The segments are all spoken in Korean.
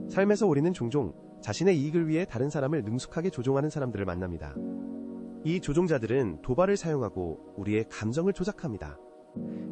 삶에서 우리는 종종 자신의 이익을 위해 다른 사람을 능숙하게 조종하는 사람들을 만납니다. 이 조종자들은 도발을 사용하고 우리의 감정을 조작합니다.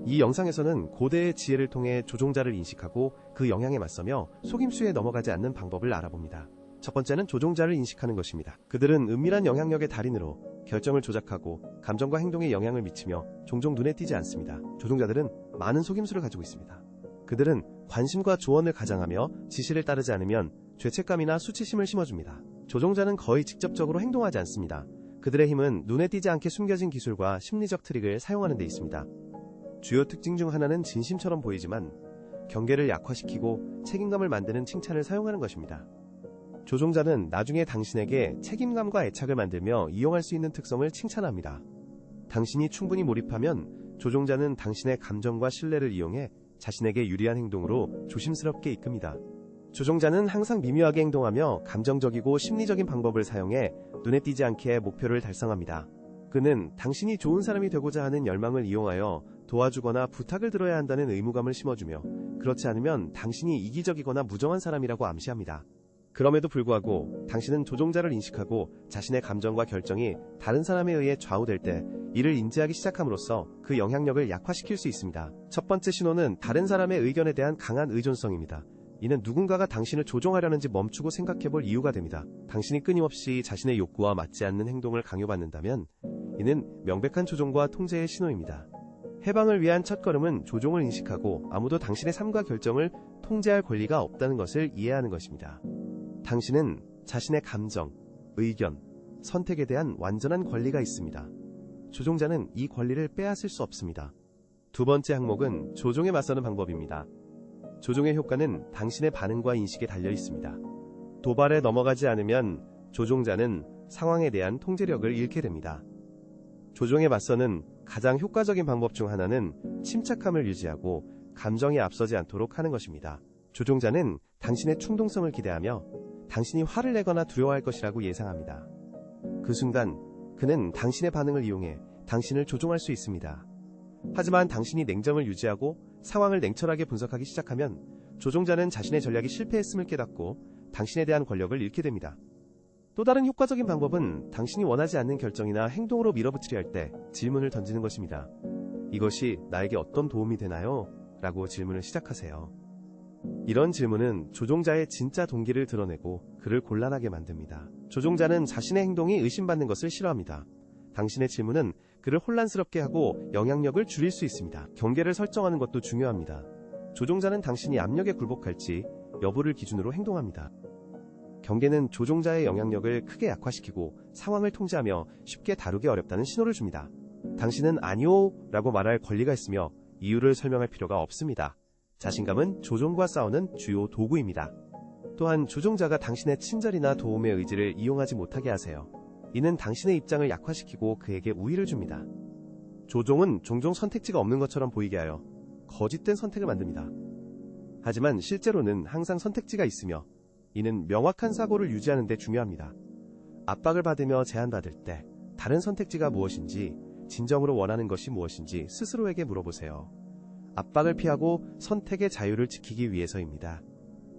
이 영상에서는 고대의 지혜를 통해 조종자를 인식하고 그 영향에 맞서며 속임수에 넘어가지 않는 방법을 알아봅니다. 첫 번째는 조종자를 인식하는 것입니다. 그들은 은밀한 영향력의 달인으로 결정을 조작하고 감정과 행동에 영향을 미치며 종종 눈에 띄지 않습니다. 조종자들은 많은 속임수를 가지고 있습니다. 그들은 관심과 조언을 가장하며 지시를 따르지 않으면 죄책감이나 수치심을 심어줍니다. 조종자는 거의 직접적으로 행동하지 않습니다. 그들의 힘은 눈에 띄지 않게 숨겨진 기술과 심리적 트릭을 사용하는 데 있습니다. 주요 특징 중 하나는 진심처럼 보이지만 경계를 약화시키고 책임감을 만드는 칭찬을 사용하는 것입니다. 조종자는 나중에 당신에게 책임감과 애착을 만들며 이용할 수 있는 특성을 칭찬합니다. 당신이 충분히 몰입하면 조종자는 당신의 감정과 신뢰를 이용해 자신에게 유리한 행동으로 조심스럽게 이끕니다. 조종자는 항상 미묘하게 행동하며 감정적이고 심리적인 방법을 사용해 눈에 띄지 않게 목표를 달성합니다. 그는 당신이 좋은 사람이 되고자 하는 열망을 이용하여 도와주거나 부탁을 들어야 한다는 의무감을 심어주며 그렇지 않으면 당신이 이기적이거나 무정한 사람이라고 암시합니다. 그럼에도 불구하고 당신은 조종자를 인식하고 자신의 감정과 결정이 다른 사람에 의해 좌우될 때 이를 인지하기 시작함으로써 그 영향력을 약화시킬 수 있습니다. 첫 번째 신호는 다른 사람의 의견에 대한 강한 의존성입니다. 이는 누군가가 당신을 조종하려는지 멈추고 생각해볼 이유가 됩니다. 당신이 끊임없이 자신의 욕구와 맞지 않는 행동을 강요받는다면 이는 명백한 조종과 통제의 신호입니다. 해방을 위한 첫걸음은 조종을 인식하고 아무도 당신의 삶과 결정을 통제할 권리가 없다는 것을 이해하는 것입니다. 당신은 자신의 감정, 의견, 선택에 대한 완전한 권리가 있습니다. 조종자는 이 권리를 빼앗을 수 없습니다. 두 번째 항목은 조종에 맞서는 방법입니다. 조종의 효과는 당신의 반응과 인식에 달려 있습니다. 도발에 넘어가지 않으면 조종자는 상황에 대한 통제력을 잃게 됩니다. 조종에 맞서는 가장 효과적인 방법 중 하나는 침착함을 유지하고 감정이 앞서지 않도록 하는 것입니다. 조종자는 당신의 충동성을 기대하며 당신이 화를 내거나 두려워할 것이라고 예상합니다. 그 순간 그는 당신의 반응을 이용해 당신을 조종할 수 있습니다. 하지만 당신이 냉정을 유지하고 상황을 냉철하게 분석하기 시작하면 조종자는 자신의 전략이 실패했음을 깨닫고 당신에 대한 권력을 잃게 됩니다. 또 다른 효과적인 방법은 당신이 원하지 않는 결정이나 행동으로 밀어붙이려 할 때 질문을 던지는 것입니다. 이것이 나에게 어떤 도움이 되나요? 라고 질문을 시작하세요. 이런 질문은 조종자의 진짜 동기를 드러내고 그를 곤란하게 만듭니다. 조종자는 자신의 행동이 의심받는 것을 싫어합니다. 당신의 질문은 그를 혼란스럽게 하고 영향력을 줄일 수 있습니다. 경계를 설정하는 것도 중요합니다. 조종자는 당신이 압력에 굴복할지 여부를 기준으로 행동합니다. 경계는 조종자의 영향력을 크게 약화시키고 상황을 통제하며 쉽게 다루기 어렵다는 신호를 줍니다. 당신은 아니오 라고 말할 권리가 있으며 이유를 설명할 필요가 없습니다. 자신감은 조종과 싸우는 주요 도구입니다. 또한 조종자가 당신의 친절이나 도움의 의지를 이용하지 못하게 하세요. 이는 당신의 입장을 약화시키고 그에게 우위를 줍니다. 조종은 종종 선택지가 없는 것처럼 보이게 하여 거짓된 선택을 만듭니다. 하지만 실제로는 항상 선택지가 있으며 이는 명확한 사고를 유지하는 데 중요합니다. 압박을 받으며 제한받을 때 다른 선택지가 무엇인지, 진정으로 원하는 것이 무엇인지 스스로에게 물어보세요. 압박을 피하고 선택의 자유를 지키기 위해서입니다.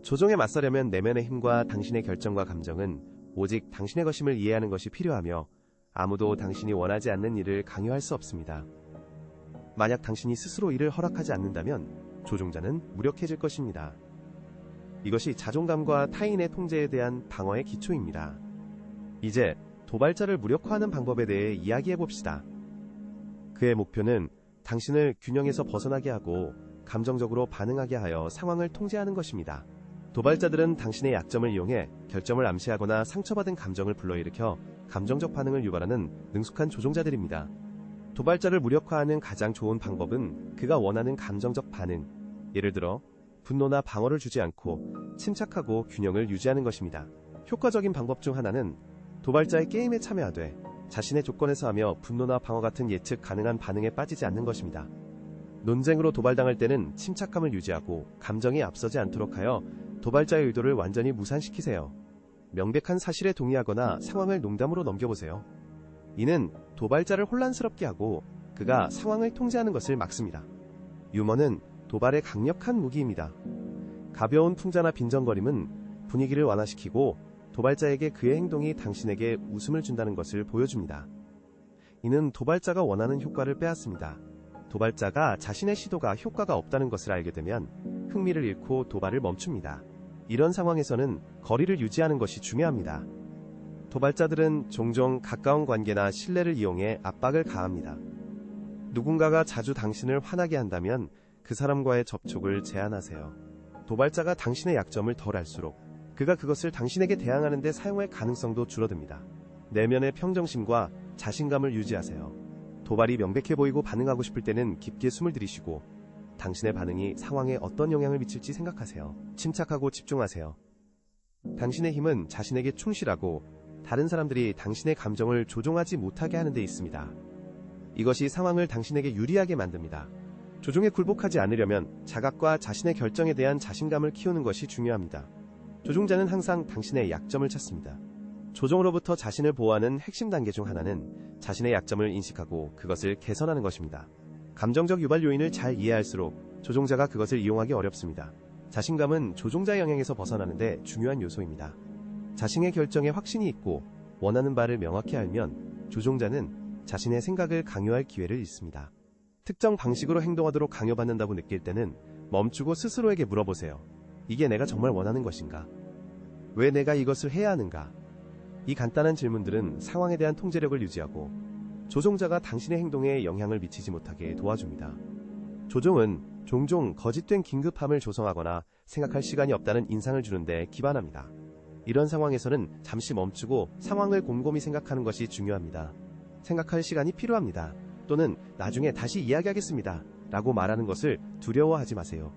조종에 맞서려면 내면의 힘과 당신의 결정과 감정은 오직 당신의 것임을 이해하는 것이 필요하며 아무도 당신이 원하지 않는 일을 강요할 수 없습니다. 만약 당신이 스스로 이를 허락하지 않는다면 조종자는 무력해질 것입니다. 이것이 자존감과 타인의 통제에 대한 방어의 기초입니다. 이제 도발자를 무력화하는 방법에 대해 이야기해봅시다. 그의 목표는 당신을 균형에서 벗어나게 하고 감정적으로 반응하게 하여 상황을 통제하는 것입니다. 도발자들은 당신의 약점을 이용해 결점을 암시하거나 상처받은 감정을 불러일으켜 감정적 반응을 유발하는 능숙한 조종자들입니다. 도발자를 무력화하는 가장 좋은 방법은 그가 원하는 감정적 반응, 예를 들어 분노나 방어를 주지 않고 침착하고 균형을 유지하는 것입니다. 효과적인 방법 중 하나는 도발자의 게임에 참여하되 자신의 조건에서 하며 분노나 방어 같은 예측 가능한 반응에 빠지지 않는 것입니다. 논쟁으로 도발당할 때는 침착함을 유지하고 감정이 앞서지 않도록 하여 도발자의 의도를 완전히 무산시키세요. 명백한 사실에 동의하거나 상황을 농담으로 넘겨보세요. 이는 도발자를 혼란스럽게 하고 그가 상황을 통제하는 것을 막습니다. 유머는 도발의 강력한 무기입니다. 가벼운 풍자나 빈정거림은 분위기를 완화시키고 도발자에게 그의 행동이 당신에게 웃음을 준다는 것을 보여줍니다. 이는 도발자가 원하는 효과를 빼앗습니다. 도발자가 자신의 시도가 효과가 없다는 것을 알게 되면 흥미를 잃고 도발을 멈춥니다. 이런 상황에서는 거리를 유지하는 것이 중요합니다. 도발자들은 종종 가까운 관계나 신뢰를 이용해 압박을 가합니다. 누군가가 자주 당신을 화나게 한다면 그 사람과의 접촉을 제한하세요. 도발자가 당신의 약점을 덜 알수록 그가 그것을 당신에게 대항하는 데 사용할 가능성도 줄어듭니다. 내면의 평정심과 자신감을 유지하세요. 도발이 명백해 보이고 반응하고 싶을 때는 깊게 숨을 들이쉬고 당신의 반응이 상황에 어떤 영향을 미칠지 생각하세요. 침착하고 집중하세요. 당신의 힘은 자신에게 충실하고 다른 사람들이 당신의 감정을 조종하지 못하게 하는 데 있습니다. 이것이 상황을 당신에게 유리하게 만듭니다. 조종에 굴복하지 않으려면 자각과 자신의 결정에 대한 자신감을 키우는 것이 중요합니다. 조종자는 항상 당신의 약점을 찾습니다. 조종으로부터 자신을 보호하는 핵심 단계 중 하나는 자신의 약점을 인식하고 그것을 개선하는 것입니다. 감정적 유발 요인을 잘 이해할수록 조종자가 그것을 이용하기 어렵습니다. 자신감은 조종자의 영향에서 벗어나는데 중요한 요소입니다. 자신의 결정에 확신이 있고 원하는 바를 명확히 알면 조종자는 자신의 생각을 강요할 기회를 잃습니다. 특정 방식으로 행동하도록 강요받는다고 느낄 때는 멈추고 스스로에게 물어보세요. 이게 내가 정말 원하는 것인가? 왜 내가 이것을 해야 하는가? 이 간단한 질문들은 상황에 대한 통제력을 유지하고 조종자가 당신의 행동에 영향을 미치지 못하게 도와줍니다. 조종은 종종 거짓된 긴급함을 조성하거나 생각할 시간이 없다는 인상을 주는데 기반합니다. 이런 상황에서는 잠시 멈추고 상황을 곰곰이 생각하는 것이 중요합니다. 생각할 시간이 필요합니다. 또는 나중에 다시 이야기하겠습니다. 라고 말하는 것을 두려워하지 마세요.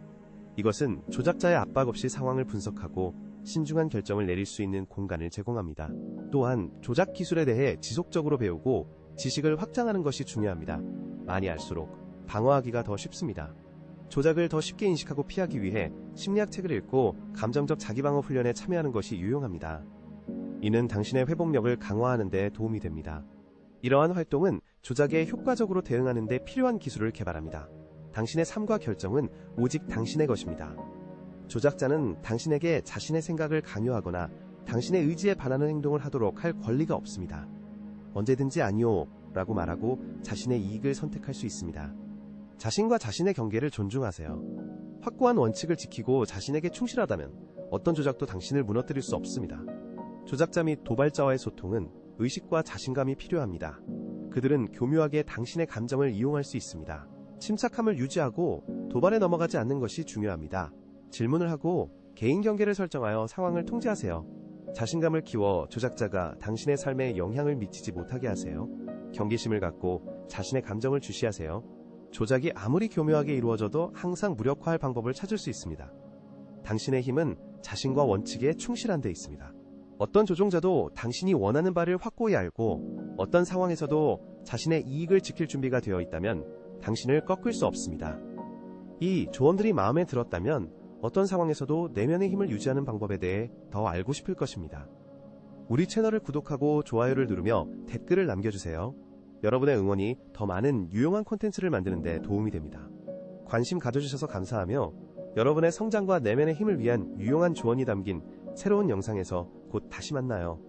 이것은 조작자의 압박 없이 상황을 분석하고 신중한 결정을 내릴 수 있는 공간을 제공합니다. 또한 조작 기술에 대해 지속적으로 배우고 지식을 확장하는 것이 중요합니다. 많이 알수록 방어하기가 더 쉽습니다. 조작을 더 쉽게 인식하고 피하기 위해 심리학 책을 읽고 감정적 자기방어 훈련에 참여하는 것이 유용합니다. 이는 당신의 회복력을 강화하는 데 도움이 됩니다. 이러한 활동은 조작에 효과적으로 대응하는 데 필요한 기술을 개발합니다. 당신의 삶과 결정은 오직 당신의 것입니다. 조작자는 당신에게 자신의 생각을 강요하거나 당신의 의지에 반하는 행동을 하도록 할 권리가 없습니다. 언제든지 아니요 라고 말하고 자신의 이익을 선택할 수 있습니다. 자신과 자신의 경계를 존중하세요. 확고한 원칙을 지키고 자신에게 충실하다면 어떤 조작도 당신을 무너뜨릴 수 없습니다. 조작자 및 도발자와의 소통은 의식과 자신감이 필요합니다. 그들은 교묘하게 당신의 감정을 이용할 수 있습니다. 침착함을 유지하고 도발에 넘어가지 않는 것이 중요합니다. 질문을 하고 개인 경계를 설정하여 상황을 통제하세요. 자신감을 키워 조작자가 당신의 삶에 영향을 미치지 못하게 하세요. 경계심을 갖고 자신의 감정을 주시하세요. 조작이 아무리 교묘하게 이루어져도 항상 무력화할 방법을 찾을 수 있습니다. 당신의 힘은 자신과 원칙에 충실한 데 있습니다. 어떤 조종자도 당신이 원하는 바를 확고히 알고 어떤 상황에서도 자신의 이익을 지킬 준비가 되어 있다면 당신을 꺾을 수 없습니다. 이 조언들이 마음에 들었다면 어떤 상황에서도 내면의 힘을 유지하는 방법에 대해 더 알고 싶을 것입니다. 우리 채널을 구독하고 좋아요를 누르며 댓글을 남겨주세요. 여러분의 응원이 더 많은 유용한 콘텐츠를 만드는 데 도움이 됩니다. 관심 가져주셔서 감사하며 여러분의 성장과 내면의 힘을 위한 유용한 조언이 담긴 새로운 영상에서 곧 다시 만나요.